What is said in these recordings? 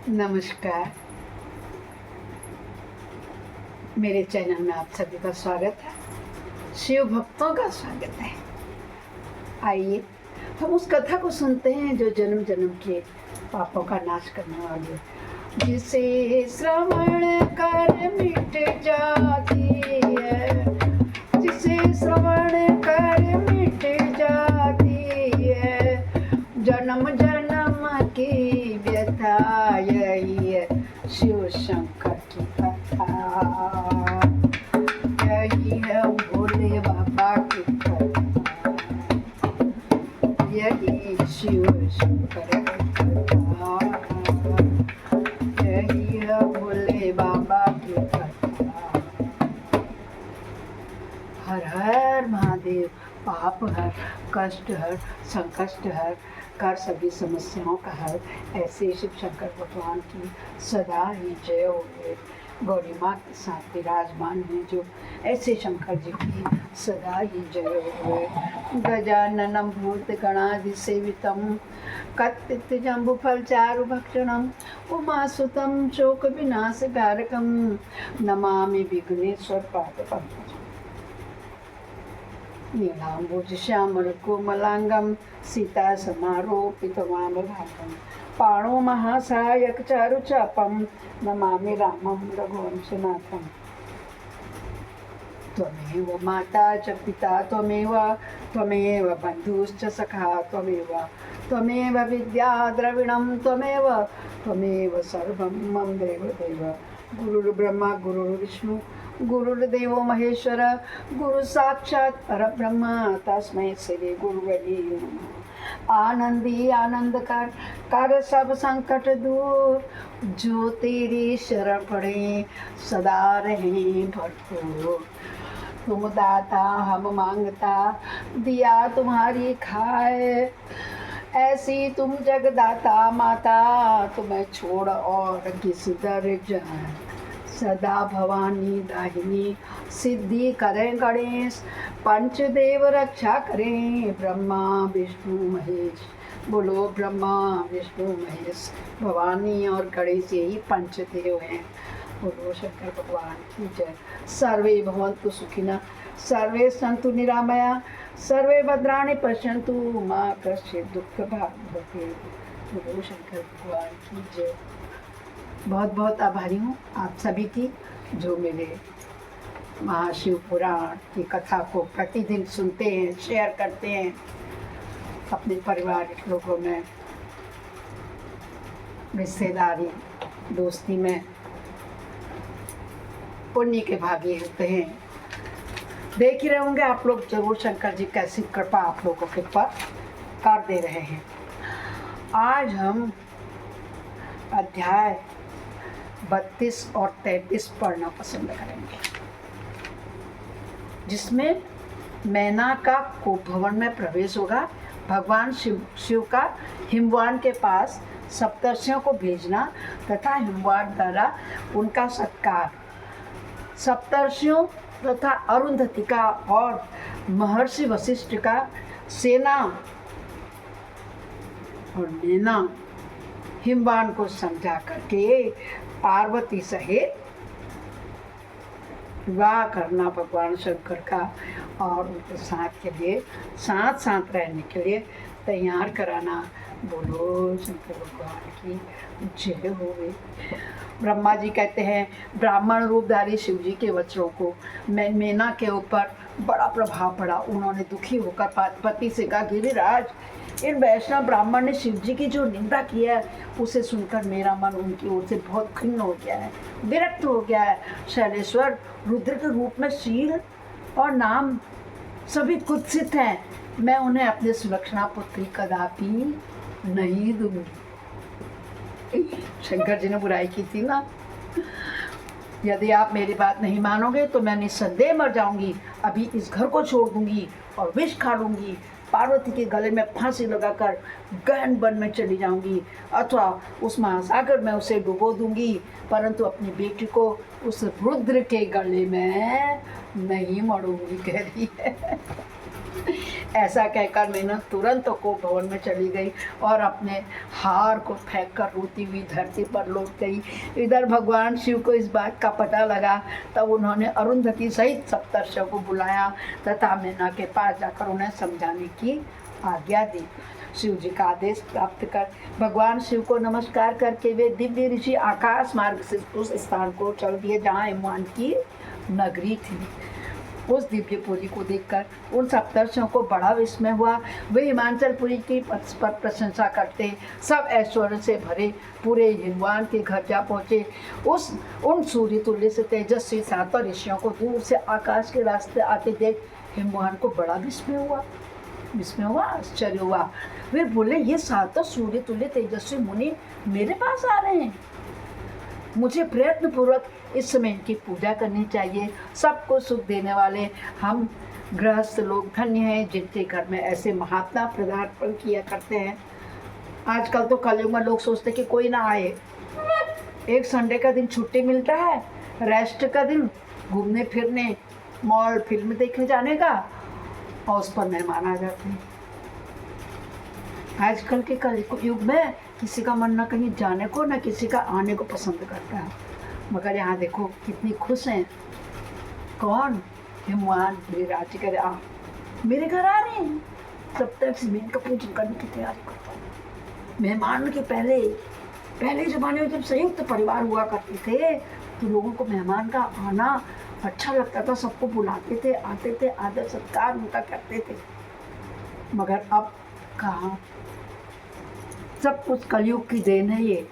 नमस्कार। मेरे चैनल में आप सभी का स्वागत है। शिव भक्तों का स्वागत है। आइए हम उस कथा को सुनते हैं जो जन्म जन्म के पापों का नाश करने वाली है। जिसे श्रवण कर मिट जाती है, जिसे श्रवण कर मिट जाती है, जन्म जन्म की व्यथा यही है शिव शंकर की कथा। यही है भोले बाबा की कथा, यही शिव शंकर की कथा, यही है भोले बाबा की कथा। हर हर महादेव, पाप हर, कष्ट हर, संकष्ट हर, कर सभी समस्याओं का हर, ऐसे शिव शंकर भगवान की सदा ही जय हो। गौरी माँ के साथ विराजमान है जो ऐसे शंकर जी की सदा ही जय हो। गजाननम भूत गणाधिसेवितम कत्थित जम्बुफल चारु भक्षणम उमासुतम शोक विनाशकारकम नमामि विघ्नेश्वर पाद पंकजम। नीलाम्बुज श्यामल कोमलांगम सीता समारोपितवामभागम पाणो महासायक चारु चापम नमामि रामं रघुवंशनाथम। त्वमेव माता च पिता त्वमेव, त्वमेव बन्धुश्च सखा त्वमेव, त्वमेव विद्या द्रविणं त्वमेव, त्वमेव सर्वं मम देवदेव। गुरुर्ब्रह्मा गुरुर्विष्णु गुरुर्देवो महेश्वर, गुरु साक्षात् परब्रह्म तस्मै श्री गुरुवे नमः। आनंदी आनंद कर सब संकट दूर, जो तेरी शरण पड़े सदा रहे भरपूर। तुम दाता हम मांगता, दिया तुम्हारी खाए, ऐसी तुम जगदाता माता, तुम्हें छोड़ और किस दर जाए। सदा भवानी दाहिनी सिद्धि करें गणेश, पंचदेव रक्षा करें ब्रह्मा विष्णु महेश। बोलो ब्रह्मा विष्णु महेश, भवानी और गणेश यही पंचदेव हैं। बोलो शंकर भगवान की जय। सर्वे भवन्तु सुखिनः, सर्वे सन्तु निरामया, सर्वे भद्राणि पश्यन्तु मा कश्चित् दुःखभाग् भवेत्। बोलो शंकर भगवान की जय। बहुत बहुत आभारी हूँ आप सभी की जो मेरे महाशिव पुराण की कथा को प्रतिदिन सुनते हैं, शेयर करते हैं अपने पारिवारिक लोगों में, रिश्तेदारी दोस्ती में। पुण्य के भागी होते हैं। देख ही रहे होंगे आप लोग जरूर शंकर जी कैसी कृपा आप लोगों के ऊपर कर दे रहे हैं। आज हम अध्याय 32 और 33 पढ़ना पसंद करेंगे, जिसमें मैना का कोप भवन में प्रवेश होगा। भगवान शिव का हिमवान के पास सप्तर्षियों को भेजना तथा हिमवान द्वारा उनका सत्कार। सप्तर्षियों तथा अरुंधति का और महर्षि वशिष्ठ का सेना और मैना हिमवान को समझा करके पार्वती सहित विवाह करना भगवान शंकर का, और उनके साथ के लिए साथ साथ रहने के लिए तैयार कराना। बोलो शंकर भगवान की जय हो। ब्रह्मा जी कहते हैं ब्राह्मण रूपधारी शिव जी के वचनों को मैना के ऊपर बड़ा प्रभाव पड़ा। उन्होंने दुखी होकर पति से कहा, गिरिराज, इन वैष्णव ब्राह्मण ने शिव जी की जो निंदा की है उसे सुनकर मेरा मन उनकी ओर से बहुत खिन्न हो गया है, विरक्त हो गया है। शैलेश्वर रुद्र के रूप में शील और नाम सभी कुत्सित हैं। मैं उन्हें अपने सुलक्षणा पुत्री कदापि नहीं दूंगी। शंकर जी ने बुराई की थी ना। यदि आप मेरी बात नहीं मानोगे तो मैं निस्संदेह मर जाऊंगी। अभी इस घर को छोड़ दूंगी और विष खा लूंगी। पार्वती के गले में फांसी लगाकर गहन वन में चली जाऊंगी, अथवा उस महासागर में उसे डुबो दूंगी, परंतु अपनी बेटी को उस रुद्र के गले में नहीं मरूंगी, कह रही है। ऐसा कहकर मीनू तुरंत कोप भवन में चली गई और अपने हार को फेंककर रोती हुई धरती पर लौट गई। इधर भगवान शिव को इस बात का पता लगा, तब उन्होंने अरुंधति सहित सप्तर्षियों को बुलाया तथा मीना के पास जाकर उन्हें समझाने की आज्ञा दी। शिव जी का आदेश प्राप्त कर भगवान शिव को नमस्कार करके वे दिव्य ऋषि आकाश मार्ग से उस स्थान को चल दिए जहाँ हिमवान की नगरी थी। उस दिव्यपुरी को देखकर उन सप्तर्षियों को बड़ा विस्मय हुआ। वे हिमाचलपुरी की पर प्रशंसा करते सब ऐश्वर्य से भरे पूरे हिमवान के घर जा पहुँचे। उन सूर्य तुल्य से तेजस्वी सातों ऋषियों को दूर से आकाश के रास्ते आते देख हिमवान को बड़ा विस्मय हुआ, आश्चर्य हुआ। वे बोले, ये सातों सूर्य तुल्य तेजस्वी मुनि मेरे पास आ रहे हैं। मुझे प्रयत्न पूर्वक इस समय इनकी पूजा करनी चाहिए। सबको सुख देने वाले हम गृहस्थ लोग धन्य हैं जिनके घर में ऐसे महात्मा पदार्पण किया करते हैं। आजकल तो कलयुग में लोग सोचते कि कोई ना आए। एक संडे का दिन छुट्टी मिलता है, रेस्ट का दिन, घूमने फिरने, मॉल, फिल्म देखने जाने का, और उस पर मेहमान आ जाते हैं। आजकल के कलयुग में किसी का मन न कहीं जाने को न किसी का आने को पसंद करता है, मगर यहाँ देखो कितनी खुश हैं। कौन? हिमवान गिरिराज करे आ मेरे घर आ रहे हैं। सप्तर्षि में इनका पूजन करने की तैयारी करता हूँ। मेहमान के पहले ज़माने में जब संयुक्त परिवार हुआ करते थे तो लोगों को मेहमान का आना अच्छा लगता था, सबको बुलाते थे, आते थे, आदर सत्कार उनका करते थे। मगर अब कहाँ, सब कुछ कलयुग की देन है ये।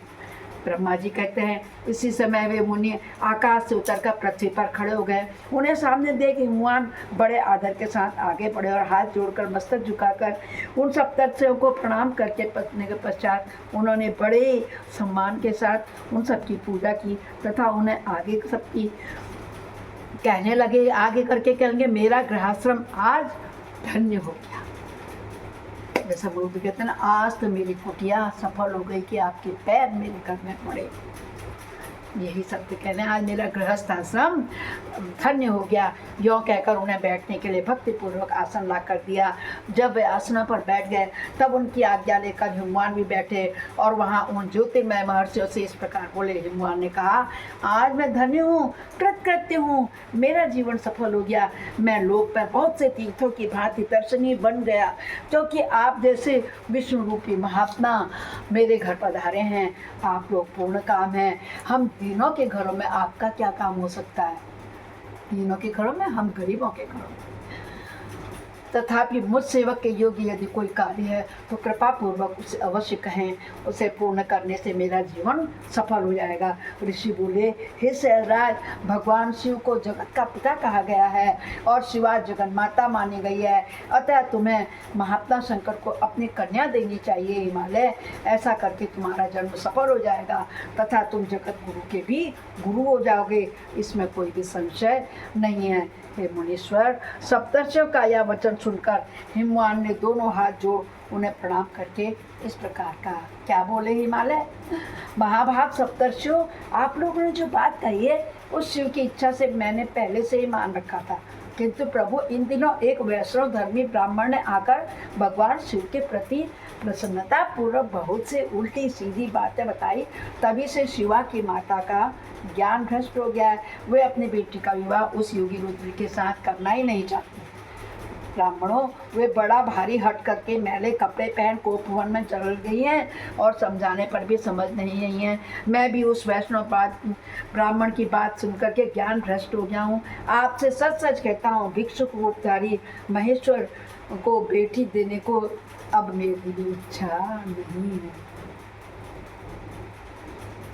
ब्रह्मा जी कहते हैं, इसी समय वे मुनि आकाश से उतरकर पृथ्वी पर खड़े हो गए। उन्हें सामने देख हिमवान बड़े आदर के साथ आगे बढ़े और हाथ जोड़कर मस्तक झुकाकर उन सप्तर्षियों को प्रणाम करके पहुंचने के पश्चात उन्होंने बड़े सम्मान के साथ उन सबकी पूजा की तथा उन्हें आगे सबकी कहने लगे, आगे करके कहेंगे, मेरा गृहाश्रम आज धन्य हो गया। जैसा लोग भी कहते हैं ना, आज तो मेरी कुटिया सफल हो गई कि आपके पैर मेरे घर में पड़े। यही सत्य कहने, आज मेरा गृहस्थ आश्रम धन्य हो गया। यों कहकर उन्हें बैठने के लिए भक्तिपूर्वक आसन ला कर दिया। जब वे आसनों पर बैठ गए तब उनकी आज्ञा लेकर हिमवान भी बैठे और वहाँ उन ज्योतिर्मय महर्षियों से इस प्रकार बोले। हिमवान ने कहा, आज मैं धन्य हूँ, कृतकृत्य हूँ, मेरा जीवन सफल हो गया। मैं लोक पर बहुत से तीर्थों की भांति दर्शनीय बन गया, क्योंकि आप जैसे विष्णु रूपी महात्मा मेरे घर पधारे हैं। आप लोग पूर्ण काम हैं। हम तीनों के घरों में आपका क्या काम हो सकता है? तीनों के घरों में, हम गरीबों के घरों में। तथापि मुझ सेवक के योग्य यदि कोई कार्य है तो कृपा पूर्वक उसे अवश्य कहें, उसे पूर्ण करने से मेरा जीवन सफल हो जाएगा। ऋषि बोले, हे शैलराज, भगवान शिव को जगत का पिता कहा गया है और शिवा जगन माता मानी गई है, अतः तुम्हें महात्मा शंकर को अपनी कन्या देनी चाहिए हिमालय। ऐसा करके तुम्हारा जन्म सफल हो जाएगा तथा तुम जगत गुरु के भी गुरु हो जाओगे, इसमें कोई भी संशय नहीं है। हे मुनीश्वर, सप्तर्षियों का यह वचन सुनकर हिमवान ने दोनों हाथ जोड़ उन्हें प्रणाम करके इस प्रकार कहा। क्या बोले हिमालय? महाभाग सप्तर्षियों, आप लोगों ने जो बात कही है उस शिव की इच्छा से मैंने पहले से ही मान रखा था, किंतु प्रभु इन दिनों एक वैष्णव धर्मी ब्राह्मण ने आकर भगवान शिव के प्रति प्रसन्नता पूर्वक बहुत से उल्टी सीधी बातें बताई, तभी से शिवा की माता का ज्ञान भ्रष्ट हो गया है। वे अपनी बेटी का विवाह उस योगी रुद्र के साथ करना ही नहीं चाहती। ब्राह्मणों, वे बड़ा भारी हट करके मैले कपड़े पहन कोप भवन में चल गई हैं और समझाने पर भी समझ नहीं आई हैं। मैं भी उस वैष्णव ब्राह्मण की बात सुनकर के ज्ञान भ्रष्ट हो गया हूँ। आपसे सच सच कहता हूँ, भिक्षुक रूपधारी महेश्वर को बेटी देने को अब मेरी इच्छा नहीं है।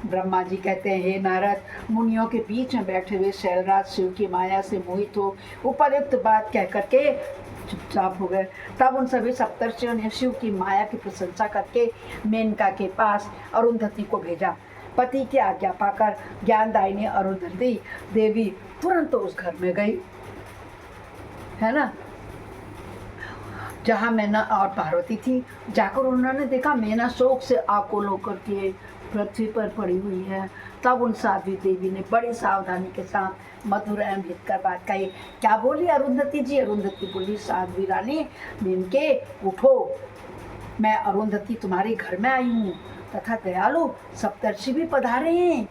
ब्रह्मा जी कहते हैं, हे नारद, मुनियों के बीच में बैठे हुए शैलराज शिव की माया से मोहित हो उपयुक्त बात कह करके चुपचाप हो गए। तब उन सभी सप्तर्षियों ने शिव की माया की प्रशंसा करके मेनका के पास अरुंधति को भेजा। पति की आज्ञा पाकर ज्ञानदायिनी अरुंधति देवी तुरंत उस घर में गई, है ना। जहाँ मैना और पार्वती थी, जाकर उन्होंने देखा मैना शोक से आकुल होकर के पृथ्वी पर पड़ी हुई है। तब उन साध्वी देवी ने बड़ी सावधानी के साथ मधुर एवं हितकर बात कही। क्या बोली अरुंधति जी? अरुंधति बोली, साध्वी रानी मेनके उठो, मैं अरुंधति तुम्हारे घर में आई हूँ तथा दयालु सप्तर्षि भी पधारे हैं।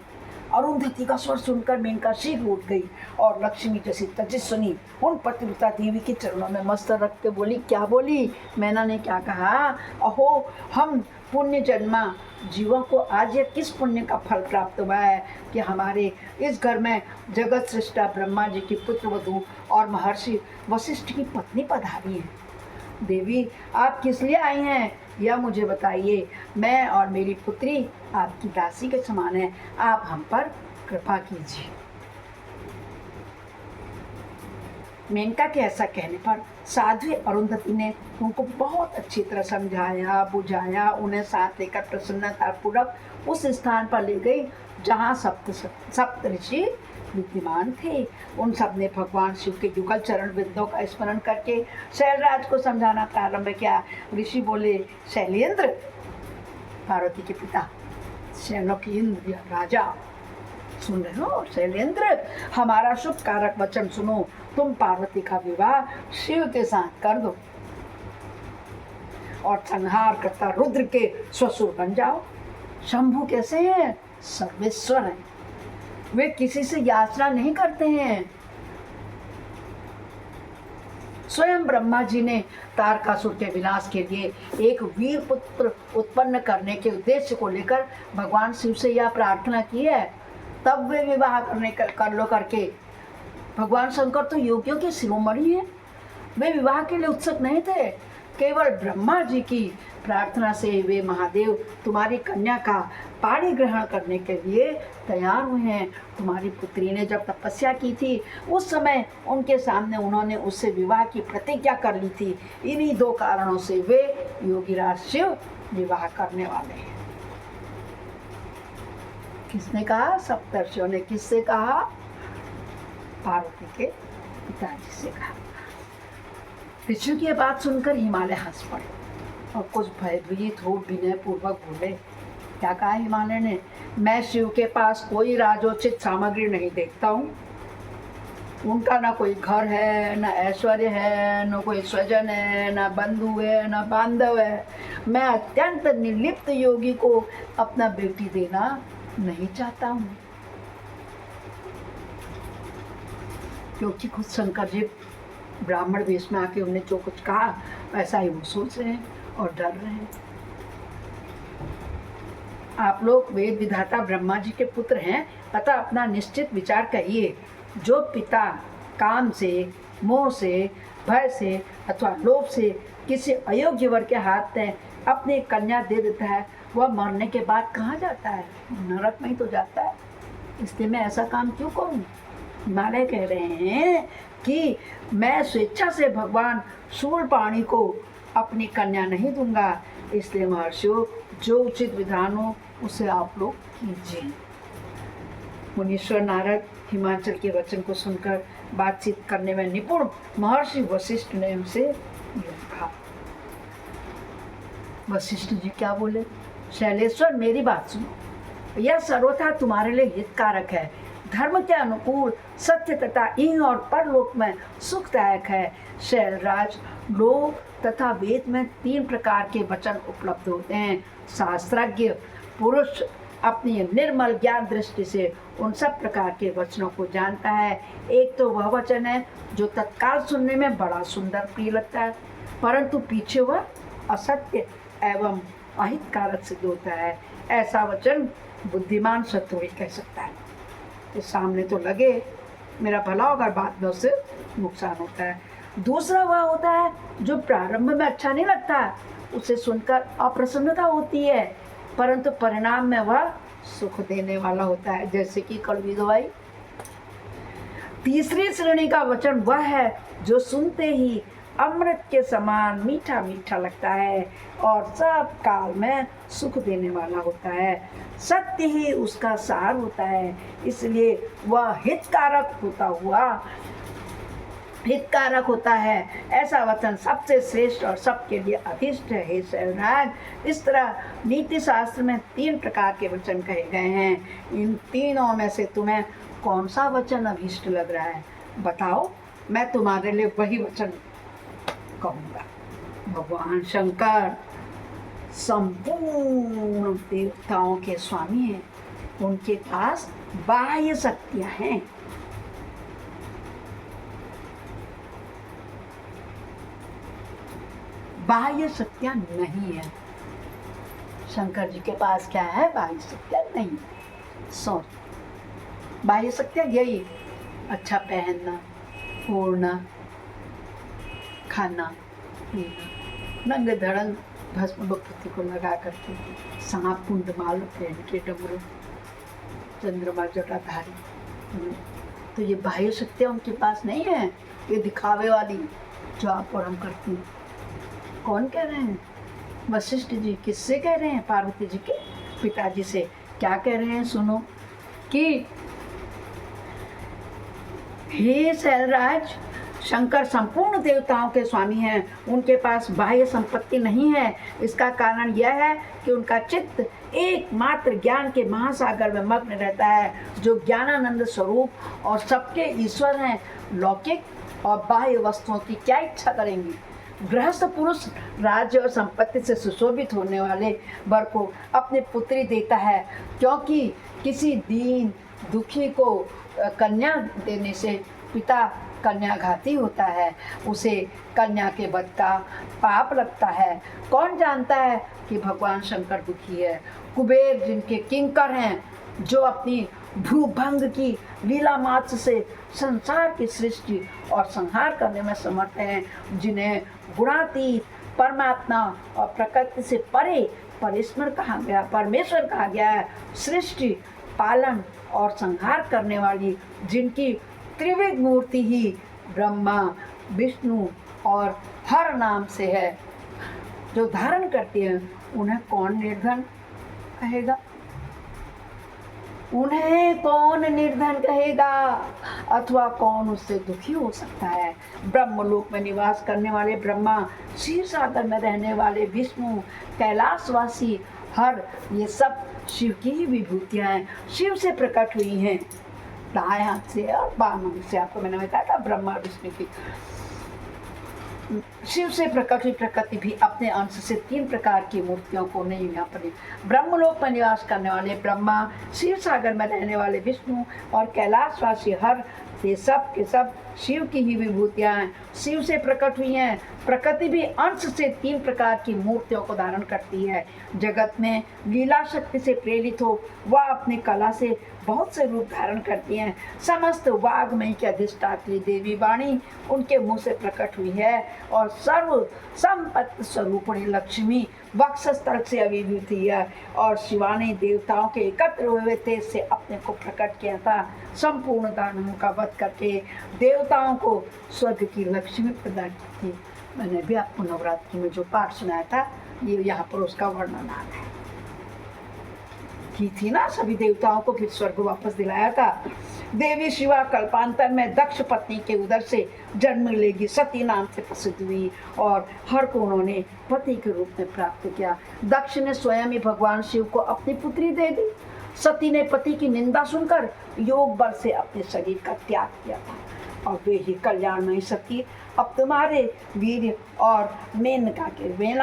अरुंधति का स्वर सुनकर मेनका शीघ्र उठ गई और लक्ष्मी जैसी तेजस्विनी उन पतिव्रता देवी के चरणों में मस्तक रख के बोली। क्या बोली? मैना ने क्या कहा? अहो, हम पुण्य जन्मा जीवों को आज ये किस पुण्य का फल प्राप्त हुआ है कि हमारे इस घर में जगत सृष्टा ब्रह्मा जी की पुत्र वधू और महर्षि वशिष्ठ की पत्नी पधारी है। देवी, आप किस लिए आई हैं यह मुझे बताइए। मैं और मेरी पुत्री आपकी दासी के समान है, आप हम पर कृपा कीजिए। मेनका के ऐसा कहने पर साध्वी अरुंधति ने उनको बहुत अच्छी तरह समझाया बुझाया, उन्हें साथ लेकर प्रसन्नतापूर्वक उस स्थान पर ले गई जहाँ सप्त ऋषि विद्यमान थे। उन सब ने भगवान शिव के युगल चरण बिंदों का स्मरण करके शैलराज को समझाना प्रारंभ किया। ऋषि बोले, शैलेंद्र, पार्वती के पिता शैलोकेंद्र या राजा, सुन रहे हो? शैलेंद्र, हमारा शुभ कारक वचन सुनो, तुम पार्वती का विवाह शिव के साथ कर दो और संहार करता रुद्र के ससुर बन जाओ। शंभु कैसे हैं? सर्वेश्वर हैं, वे किसी से याचना नहीं करते हैं। स्वयं ब्रह्मा जी ने तारकासुर के विनाश के लिए एक वीर पुत्र उत्पन्न करने के उद्देश्य को लेकर भगवान शिव से यह प्रार्थना की है। तब वे विवाह करके भगवान शंकर तो योगियों के शिरोमणि हैं, वे विवाह के लिए उत्सुक नहीं थे। केवल ब्रह्मा जी की प्रार्थना से वे महादेव तुम्हारी कन्या का पाणी ग्रहण करने के लिए तैयार हुए हैं। तुम्हारी पुत्री ने जब तपस्या की थी उस समय उनके सामने उन्होंने उससे विवाह की प्रतिज्ञा कर ली थी। इन्हीं दो कारणों से वे योगीराज शिव विवाह करने वाले हैं। किसने कहा? सप्तर्षियों ने। किससे कहा? पार्वती के पिताजी से कहा। ऋषि की बात सुनकर हिमालय हंस पड़े और कुछ भयभीत हो विनय पूर्वक बोले। क्या कहा हिमालय ने? मैं शिव के पास कोई राजोचित सामग्री नहीं देखता हूँ। उनका ना कोई घर है, ना ऐश्वर्य है, ना कोई स्वजन है, ना बंधु है, ना बांधव है। मैं अत्यंत निर्लिप्त योगी को अपना बेटी देना नहीं चाहता हूँ, क्योंकि खुद शंकर जी ब्राह्मण वेश में आके उन्हें जो कुछ कहा ऐसा ही वो सोच रहे हैं और डर रहे हैं। आप लोग वेद विधाता ब्रह्मा जी के पुत्र हैं, अतः अपना निश्चित विचार करिए। जो पिता काम से, मोह से, भय से अथवा लोभ से किसी अयोग्य वर के हाथ में अपनी कन्या दे देता है, वह मरने के बाद कहाँ जाता है? नरक में ही तो जाता है। इसलिए मैं ऐसा काम क्यों करूँ? हिमालय कह रहे हैं कि मैं स्वेच्छा से भगवान शूलपाणी को अपनी कन्या नहीं दूंगा, इसलिए महर्षियों जो उचित विधान हो उसे आप लोग कीजिए। मुनीश्वर नारद हिमाचल के वचन को सुनकर बातचीत करने में निपुण महर्षि वशिष्ठ ने उनसे कहा। वशिष्ठ जी क्या बोले? शैलेश्वर, मेरी बात सुनो, यह सर्वथा तुम्हारे लिए हितकारक है, धर्म के अनुकूल, सत्य तथा इह और परलोक में सुखदायक है। शैलराज, लोक तथा वेद में 3 प्रकार के वचन उपलब्ध होते हैं। शास्त्रज्ञ पुरुष अपनी निर्मल ज्ञान दृष्टि से उन सब प्रकार के वचनों को जानता है। एक तो वह वचन है जो तत्काल सुनने में बड़ा सुंदर प्रिय लगता है, परंतु पीछे वह असत्य एवं अहितकारक सिद्ध होता है। ऐसा वचन बुद्धिमान शत्रु ही कह सकता है। इस सामने तो लगे मेरा भला होगा, बाद में उससे नुकसान होता है। दूसरा वह होता है जो प्रारंभ में अच्छा नहीं लगता, उसे सुनकर अप्रसन्नता होती है, परंतु परिणाम में वह सुख देने वाला होता है, जैसे कि कड़वी दवाई। तीसरी श्रेणी का वचन वह है जो सुनते ही अमृत के समान मीठा मीठा लगता है और सब काल में सुख देने वाला होता है। सत्य ही उसका सार होता है, इसलिए वह हितकारक होता हुआ हितकारक होता है, ऐसा वचन सबसे श्रेष्ठ और सबके लिए अभिष्ट है। हे शैलराज, इस तरह नीति शास्त्र में 3 प्रकार के वचन कहे गए हैं। इन तीनों में से तुम्हें कौन सा वचन अभिष्ट लग रहा है? बताओ, मैं तुम्हारे लिए वही वचन कहूँगा। भगवान शंकर संपूर्ण देवताओं के स्वामी हैं, उनके पास बाह्य शक्तियाँ हैं। बाह्य शक्तियाँ नहीं है। शंकर जी के पास क्या है? बाह्य शक्तियाँ नहीं। सॉरी, बाह्य शक्तियाँ यही, अच्छा पहनना, ओढ़ना, खाना पीना, नंगे धड़ंग भस्म बपति को लगा करके, सांप कुंड माल पहन के, डमरू चंद्रमा जटाधारी। तो ये बाह्य शक्तियाँ उनके पास नहीं है, ये दिखावे वाली जो आप और हम करती हैं। कौन कह रहे हैं? वशिष्ठ जी। किससे कह रहे हैं? पार्वती जी के पिताजी से। क्या कह रहे हैं? सुनो कि हे शैलराज, शंकर संपूर्ण देवताओं के स्वामी हैं, उनके पास बाह्य संपत्ति नहीं है। इसका कारण यह है कि उनका चित्त एकमात्र ज्ञान के महासागर में मग्न रहता है, जो ज्ञानानंद स्वरूप और सबके ईश्वर हैं। लौकिक और बाह्य वस्तुओं की क्या इच्छा करेंगी? गृहस्थ पुरुष राज्य और संपत्ति से सुशोभित होने वाले वर को अपनी पुत्री देता है, क्योंकि किसी दीन दुखी को कन्या देने से पिता कन्याघाती होता है, उसे कन्या के वध का पाप लगता है। कौन जानता है कि भगवान शंकर दुखी है? कुबेर जिनके किंकर हैं, जो अपनी भूभंग की लीला मात्र से संसार की सृष्टि और संहार करने में समर्थ हैं, जिन्हें गुणातीत परमात्मा और प्रकृति से परे परमेश्वर कहा गया है, सृष्टि पालन और संहार करने वाली जिनकी त्रिविध मूर्ति ही ब्रह्मा विष्णु और हर नाम से है, जो धारण करती है, उन्हें कौन निर्धन कहेगा? उन्हें कौन निर्धन कहेगा? अथवा कौन उससे दुखी हो सकता है? ब्रह्मलोक में निवास करने वाले ब्रह्मा, क्षीर सागर में रहने वाले विष्णु, कैलाशवासी हर, ये सब शिव की ही विभूतियाँ हैं, शिव से प्रकट हुई हैं। दाएं हाथ से और बाएं हाथ से, आपको मैंने बताया था ब्रह्मा विष्णु की। शिव से प्रकट हुई प्रकृति भी अपने अंश से 3 प्रकार की मूर्तियों को नहीं यहाँ पर। ब्रह्मलोक में निवास करने वाले ब्रह्मा, क्षीर सागर में रहने वाले विष्णु और कैलाशवासी हर, ये सब के सब शिव की ही विभूतियाँ हैं, शिव से प्रकट हुई हैं। प्रकृति भी अंश से 3 प्रकार की मूर्तियों को धारण करती है। जगत में लीला शक्ति से प्रेरित हो वह अपनी कला से बहुत से रूप धारण करती हैं। समस्त वाग्मय की अधिष्ठात्री देवी वाणी उनके मुंह से प्रकट हुई है, और सर्व संपत्ति स्वरूपिणी लक्ष्मी वक्षस्थल से अभिभूत हुई है, और शिवा ने देवताओं के एकत्र हुए तेज से अपने को प्रकट किया था। संपूर्ण दानवों का वध करके देवताओं को स्वर्ग की लक्ष्मी प्रदान की थी। मैंने भी आपको नवरात्रि में जो पाठ सुनाया था, ये यहाँ पर उसका वर्णन आ रहा है। की थी ना, सभी देवताओं को फिर स्वर्ग वापस दिलाया था। देवी शिवा कल्पांतर में दक्ष पत्नी के उदर से जन्म लेगी सती नाम से प्रसिद्ध हुई, और हर को उन्होंने पति के रूप में प्राप्त किया। दक्ष ने स्वयं ही भगवान शिव को अपनी पुत्री दे दी। सती ने पति की निंदा सुनकर योग बल से अपने शरीर का त्याग किया था, और वे ही कल्याणमयी सती अब तुम्हारे वीर और मेनका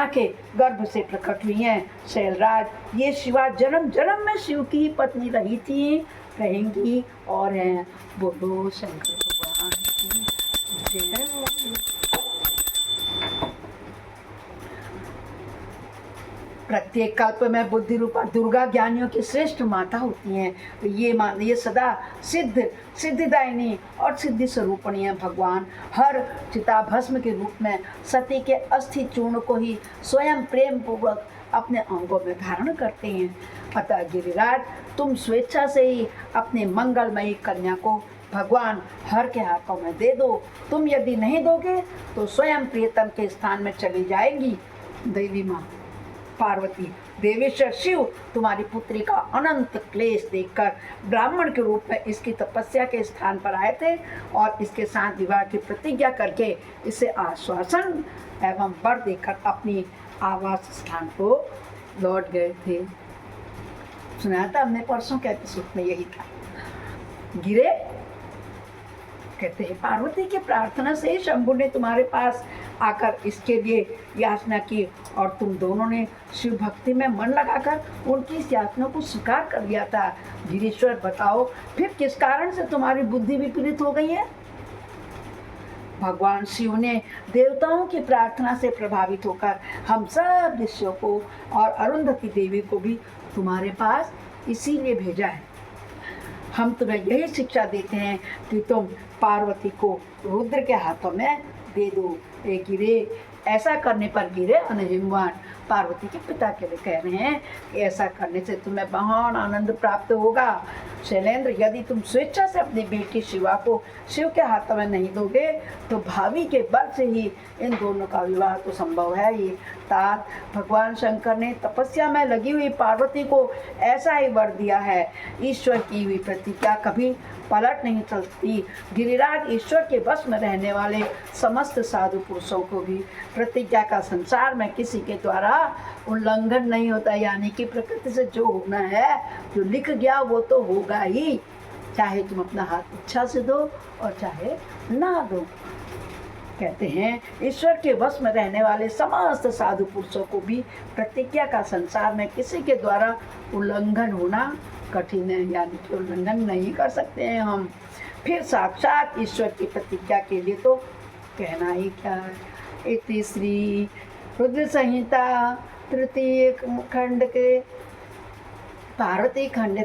के गर्भ से प्रकट हुई हैं। शैलराज, ये शिवा जन्म जन्म में शिव की पत्नी रही थी, रहेंगी और हैं। बोलो शंकर भगवान की जय हो। प्रत्येक कल्प में बुद्धि रूपा दुर्गा ज्ञानियों की श्रेष्ठ माता होती हैं। ये सदा सिद्धिदायिनी और सिद्धि स्वरूपणी है। भगवान हर चिताभस्म के रूप में सती के अस्थि चूर्ण को ही स्वयं प्रेम पूर्वक अपने अंगों में धारण करते हैं। अतः गिरिराज, तुम स्वेच्छा से ही अपने मंगलमयी कन्या को भगवान हर के हाथों में दे दो। तुम यदि नहीं दोगे तो स्वयं प्रियतम के स्थान में चली जाएगी। देवी माँ पार्वती देवेश्वर शिव तुम्हारी पुत्री का अनंत क्लेश देखकर ब्राह्मण के रूप में इसकी तपस्या के स्थान पर आए थे और इसके साथ विवाह की प्रतिज्ञा करके इसे आश्वासन एवं वर देकर अपनी आवास स्थान को लौट गए थे। सुनाया था हमने परसों के एपिसोड में, यही था। गिरे कहते हैं पार्वती की प्रार्थना से शंभु ने तुम्हारे पास आकर इसके लिए याचना की और तुम दोनों ने शिव भक्ति में मन लगाकर उनकी इस याचना को स्वीकार कर लिया था। गिरीश्वर बताओ फिर किस कारण से तुम्हारी बुद्धि विपरीत हो गई है? भगवान शिव ने देवताओं की प्रार्थना से प्रभावित होकर हम सब ऋषियों को और अरुंधति देवी को भी तुम्हारे पास इसीलिए भेजा है। हम तुम्हें यही शिक्षा देते हैं कि तुम पार्वती को रुद्र के हाथों में दे दो। ए गिरे, ऐसा करने पर गिरे हिमवान पार्वती के पिता के लिए कह रहे हैं कि ऐसा करने से तुम्हें महान आनंद प्राप्त होगा। शैलेंद्र, यदि तुम स्वेच्छा से अपनी बेटी शिवा को शिव के हाथों में नहीं दोगे तो भावी के बल से ही इन दोनों का विवाह तो संभव है ही। तात भगवान शंकर ने तपस्या में लगी हुई पार्वती को ऐसा ही वर दिया है। ईश्वर की हुई प्रतिज्ञा कभी पलट नहीं चलती। गिरिराज ईश्वर के वश में रहने वाले समस्त साधु पुरुषों को भी प्रतिज्ञा का संसार में किसी के द्वारा उल्लंघन नहीं होता, यानी कि प्रकृति से जो होना है, जो लिख गया वो तो होगा ही, चाहे तुम अपना हाथ इच्छा से दो और चाहे ना दो। कहते हैं ईश्वर के वश में रहने वाले समस्त साधु पुरुषों को भी प्रतिज्ञा का संसार में किसी के द्वारा उल्लंघन होना कठिन है, यानी कि उल्लंघन नहीं कर सकते हैं हम। फिर साक्षात ईश्वर की प्रतिज्ञा के लिए तो कहना ही क्या है। इति श्री रुद्र संहिता तृतीय खंड के पार्वती खंड